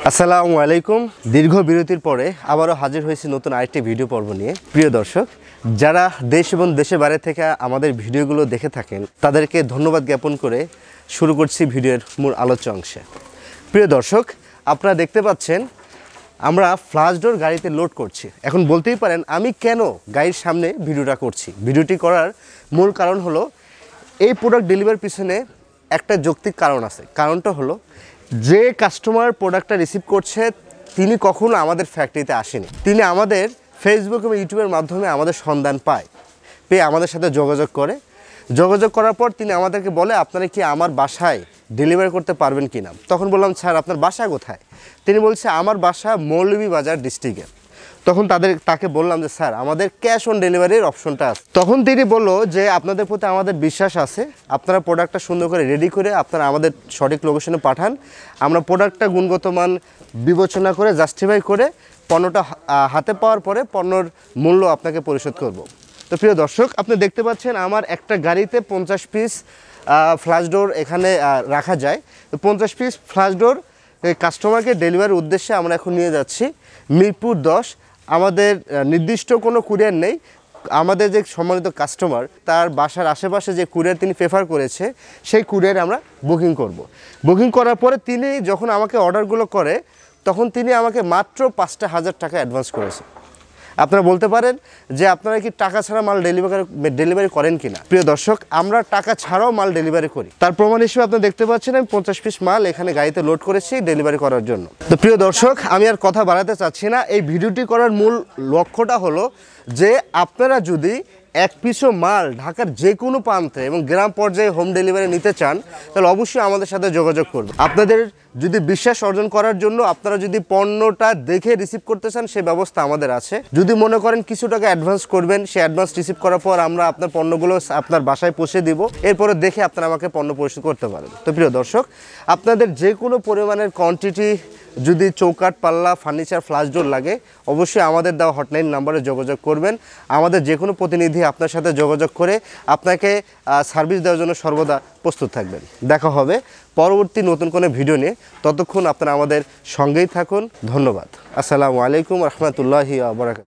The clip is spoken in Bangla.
আসসালামু আলাইকুম। দীর্ঘ বিরতির পরে আবারও হাজির হয়েছি নতুন আরেকটি ভিডিও পর্ব নিয়ে। প্রিয় দর্শক, যারা দেশ এবং দেশের বাইরে থেকে আমাদের ভিডিওগুলো দেখে থাকেন তাদেরকে ধন্যবাদ জ্ঞাপন করে শুরু করছি ভিডিওর মূল আলোচ্য অংশে। প্রিয় দর্শক, আপনারা দেখতে পাচ্ছেন আমরা ফ্ল্যাশ ডোর গাড়িতে লোড করছি। এখন বলতেই পারেন আমি কেন গাড়ির সামনে ভিডিওটা করছি। ভিডিওটি করার মূল কারণ হলো এই প্রোডাক্ট ডেলিভারির পিছনে একটা যৌক্তিক কারণ আছে। কারণটা হলো যে কাস্টমার প্রোডাক্টটা রিসিভ করছে তিনি কখনো আমাদের ফ্যাক্টরিতে আসেনি। তিনি আমাদের ফেসবুক এবং ইউটিউবের মাধ্যমে আমাদের সন্ধান পেয়ে আমাদের সাথে যোগাযোগ করার পর তিনি আমাদেরকে বলে আপনারা কি আমার বাসায় ডেলিভারি করতে পারবেন কি না। তখন বললাম স্যার আপনার বাসা কোথায়। তিনি বলছে আমার বাসা মৌলভীবাজার ডিস্ট্রিক্টে। তখন তাকে বললাম যে স্যার আমাদের ক্যাশ অন ডেলিভারির অপশনটা আছে। তখন তিনি বলল যে আপনাদের প্রতি আমাদের বিশ্বাস আছে, আপনারা প্রোডাক্টটা সুন্দর করে রেডি করে আপনারা আমাদের সঠিক লোকেশনে পাঠান, আমরা প্রোডাক্টটা গুণগত মান বিবেচনা করে জাস্টিফাই করে পণ্যটা হাতে পাওয়ার পরে পণ্যর মূল্য আপনাকে পরিশোধ করব। তো প্রিয় দর্শক, আপনি দেখতে পাচ্ছেন আমার একটা গাড়িতে 50 পিস ফ্ল্যাশ ডোর এখানে রাখা যায়। তো 50 পিস ফ্ল্যাশ ডোর কাস্টমারকে ডেলিভারির উদ্দেশ্যে আমরা এখন নিয়ে যাচ্ছি মিরপুর 10। আমাদের নির্দিষ্ট কোনো কুরিয়ার নেই। আমাদের যে সম্মানিত কাস্টমার তার বাসার আশেপাশে যে কুরিয়ার তিনি প্রেফার করেছে সেই কুরিয়ারে আমরা বুকিং করব। বুকিং করার পরে তিনি যখন আমাকে অর্ডারগুলো করে তখন তিনি আমাকে মাত্র 5,000 টাকা অ্যাডভান্স করেছে। আপনারা বলতে পারেন যে আপনারা কি টাকা ছাড়া মাল ডেলিভারি করেন কিনা। প্রিয় দর্শক, আমরা টাকা ছাড়াও মাল ডেলিভারি করি। তার প্রমাণ হিসেবে আপনি দেখতে পাচ্ছেন আমি 50 পিস মাল এখানে গাড়িতে লোড করেছি ডেলিভারি করার জন্য। তো প্রিয় দর্শক, আমি আর কথা বাড়াতে চাচ্ছি না। এই ভিডিওটি করার মূল লক্ষ্যটা হলো যে আপনারা যদি এক পিসও মাল ঢাকার যে কোনো প্রান্তে এবং গ্রাম পর্যায়ে হোম ডেলিভারি নিতে চান তাহলে অবশ্যই আমাদের সাথে যোগাযোগ করবেন। আপনাদের যদি বিশ্বাস অর্জন করার জন্য আপনারা যদি পণ্যটা দেখে রিসিভ করতে চান সে ব্যবস্থা আমাদের আছে। যদি মনে করেন কিছু টাকা অ্যাডভান্স করবেন, সে অ্যাডভান্স রিসিভ করার পর আমরা আপনার পণ্যগুলো আপনার বাসায় পৌঁছে দিব, এরপরে দেখে আপনারা আমাকে পণ্য পরিশোধ করতে পারেন। তো প্রিয় দর্শক, আপনাদের যে কোনো পরিমাণের কোয়ান্টিটি যদি চৌকাঠ, পাল্লা, ফার্নিচার, ফ্ল্যাশ ডোর লাগে অবশ্যই আমাদের দেওয়া হটলাইন নাম্বারে যোগাযোগ করবেন। আমাদের যে কোনো প্রতিনিধি আপনার সাথে যোগাযোগ করে আপনাকে সার্ভিস দেওয়ার জন্য সর্বদা প্রস্তুত থাকবেন। দেখা হবে পরবর্তী নতুন কোনো ভিডিও নিয়ে। ততক্ষণ আপনারা আমাদের সঙ্গেই থাকুন। ধন্যবাদ। আসসালামু আলাইকুম রহমতুল্লাহি ওয়া বারাকাতুহু।